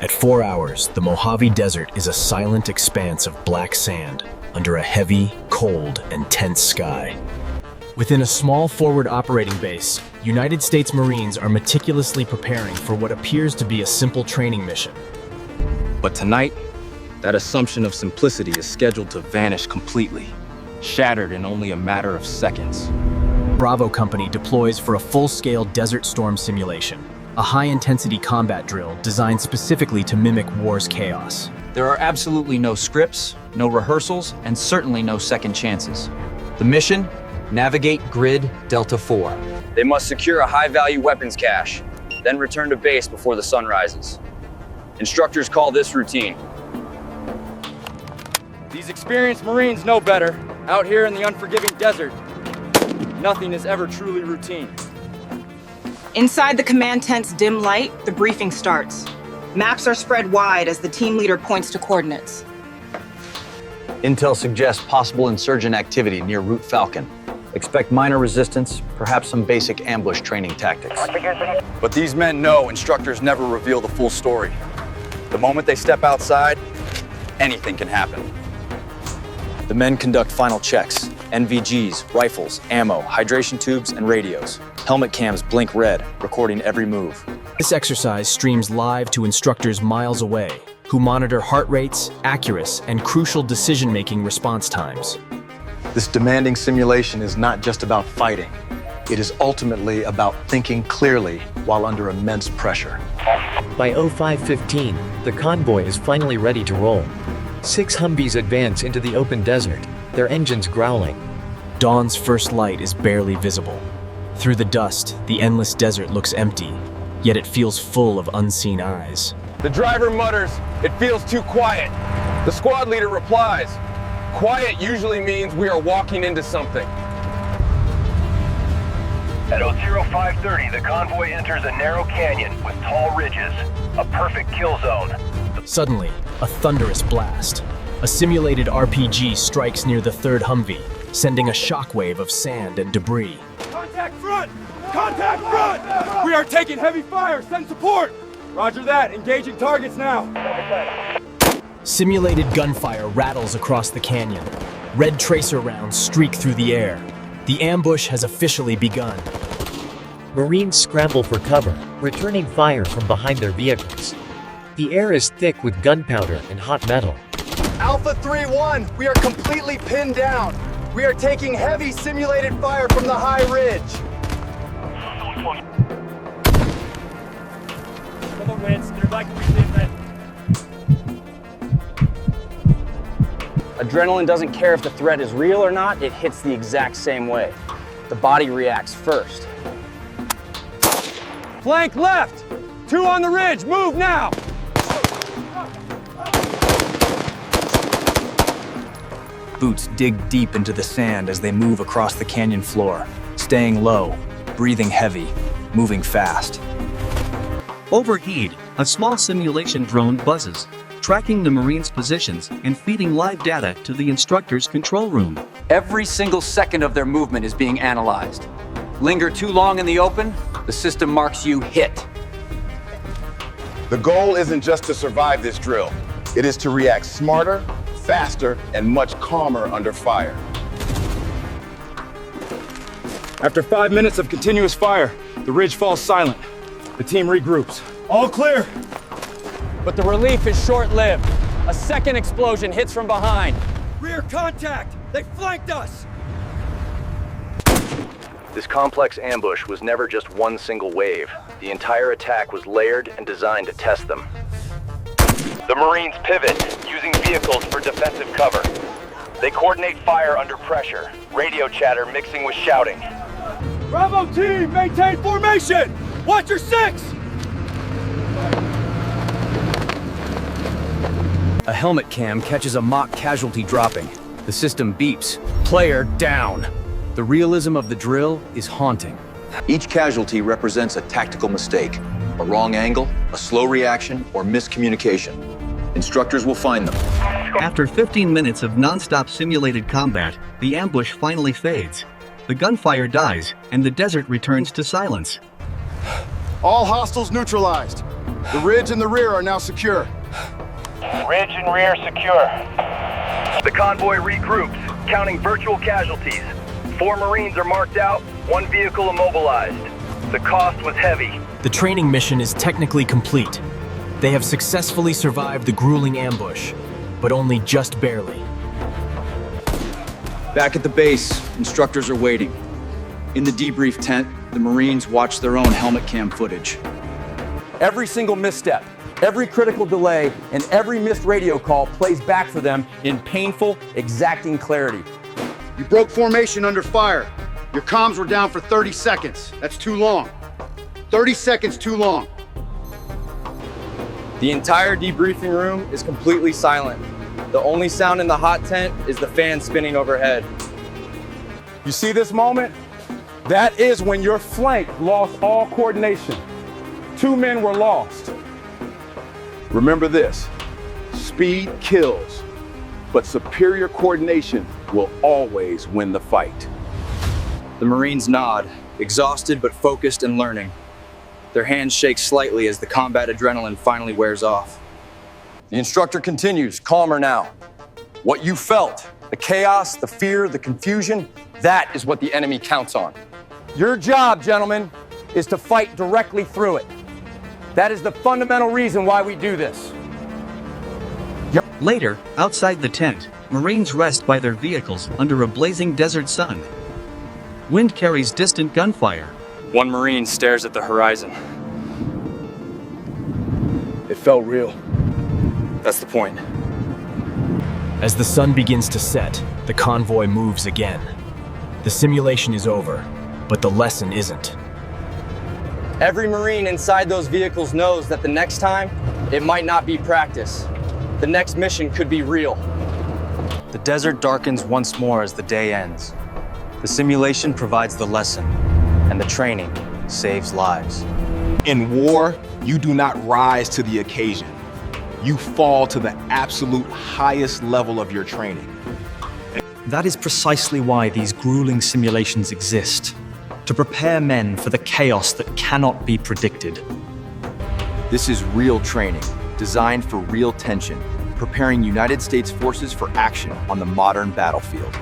At 4 hours, the Mojave Desert is a silent expanse of black sand under a heavy, cold, and tense sky. Within a small forward operating base, United States Marines are meticulously preparing for what appears to be a simple training mission. But tonight, that assumption of simplicity is scheduled to vanish completely, shattered in only a matter of seconds. Bravo Company deploys for a full-scale Desert Storm simulation, a high-intensity combat drill designed specifically to mimic war's chaos. There are absolutely no scripts, no rehearsals, and certainly no second chances. The mission? Navigate Grid Delta 4. They must secure a high-value weapons cache, then return to base before the sun rises. Instructors call this routine. These experienced Marines know better. Out here in the unforgiving desert, nothing is ever truly routine. Inside the command tent's dim light, the briefing starts. Maps are spread wide as the team leader points to coordinates. Intel suggests possible insurgent activity near Route Falcon. Expect minor resistance, perhaps some basic ambush training tactics. But these men know instructors never reveal the full story. The moment they step outside, anything can happen. The men conduct final checks. NVGs, rifles, ammo, hydration tubes, and radios. Helmet cams blink red, recording every move. This exercise streams live to instructors miles away, who monitor heart rates, accuracy, and crucial decision-making response times. This demanding simulation is not just about fighting. It is ultimately about thinking clearly while under immense pressure. By 05:15, the convoy is finally ready to roll. 6 Humvees advance into the open desert, their engines growling. Dawn's first light is barely visible. Through the dust, the endless desert looks empty, yet it feels full of unseen eyes. The driver mutters, "It feels too quiet." The squad leader replies, "Quiet usually means we are walking into something." At 0530, the convoy enters a narrow canyon with tall ridges, a perfect kill zone. Suddenly, a thunderous blast. A simulated RPG strikes near the third Humvee, sending a shockwave of sand and debris. Contact front! Contact front! We are taking heavy fire, send support! Roger that, engaging targets now. Simulated gunfire rattles across the canyon. Red tracer rounds streak through the air. The ambush has officially begun. Marines scramble for cover, returning fire from behind their vehicles. The air is thick with gunpowder and hot metal. Alpha 3-1, we are completely pinned down. We are taking heavy simulated fire from the high ridge. Adrenaline doesn't care if the threat is real or not, it hits the exact same way. The body reacts first. Flank left! 2 on the ridge, move now! Boots dig deep into the sand as they move across the canyon floor, staying low, breathing heavy, moving fast. Overhead, a small simulation drone buzzes, tracking the Marines' positions and feeding live data to the instructor's control room. Every single second of their movement is being analyzed. Linger too long in the open, the system marks you hit. The goal isn't just to survive this drill. It is to react smarter, faster, and much calmer under fire. After 5 minutes of continuous fire, the ridge falls silent. The team regroups. All clear! But the relief is short-lived. A second explosion hits from behind. Rear contact! They flanked us! This complex ambush was never just one single wave. The entire attack was layered and designed to test them. The Marines pivot, using vehicles for defensive cover. They coordinate fire under pressure, radio chatter mixing with shouting. Bravo team, maintain formation! Watch your 6! A helmet cam catches a mock casualty dropping. The system beeps. Player down. The realism of the drill is haunting. Each casualty represents a tactical mistake, a wrong angle, a slow reaction, or miscommunication. Instructors will find them. After 15 minutes of non-stop simulated combat, the ambush finally fades. The gunfire dies, and the desert returns to silence. All hostiles neutralized. The ridge and the rear are now secure. Ridge and rear secure. The convoy regroups, counting virtual casualties. 4 Marines are marked out, 1 vehicle immobilized. The cost was heavy. The training mission is technically complete. They have successfully survived the grueling ambush, but only just barely. Back at the base, instructors are waiting. In the debrief tent, the Marines watch their own helmet cam footage. Every single misstep, every critical delay, and every missed radio call plays back for them in painful, exacting clarity. You broke formation under fire. Your comms were down for 30 seconds. That's too long. 30 seconds too long. The entire debriefing room is completely silent. The only sound in the hot tent is the fan spinning overhead. You see this moment? That is when your flank lost all coordination. 2 men were lost. Remember this, speed kills, but superior coordination will always win the fight. The Marines nod, exhausted but focused and learning. Their hands shake slightly as the combat adrenaline finally wears off. The instructor continues, calmer now. What you felt, the chaos, the fear, the confusion, that is what the enemy counts on. Your job, gentlemen, is to fight directly through it. That is the fundamental reason why we do this. Later, outside the tent, Marines rest by their vehicles under a blazing desert sun. Wind carries distant gunfire. 1 Marine stares at the horizon. It felt real. That's the point. As the sun begins to set, the convoy moves again. The simulation is over, but the lesson isn't. Every Marine inside those vehicles knows that the next time, it might not be practice. The next mission could be real. The desert darkens once more as the day ends. The simulation provides the lesson, and the training saves lives. In war, you do not rise to the occasion. You fall to the absolute highest level of your training. That is precisely why these grueling simulations exist, to prepare men for the chaos that cannot be predicted. This is real training, designed for real tension, preparing United States forces for action on the modern battlefield.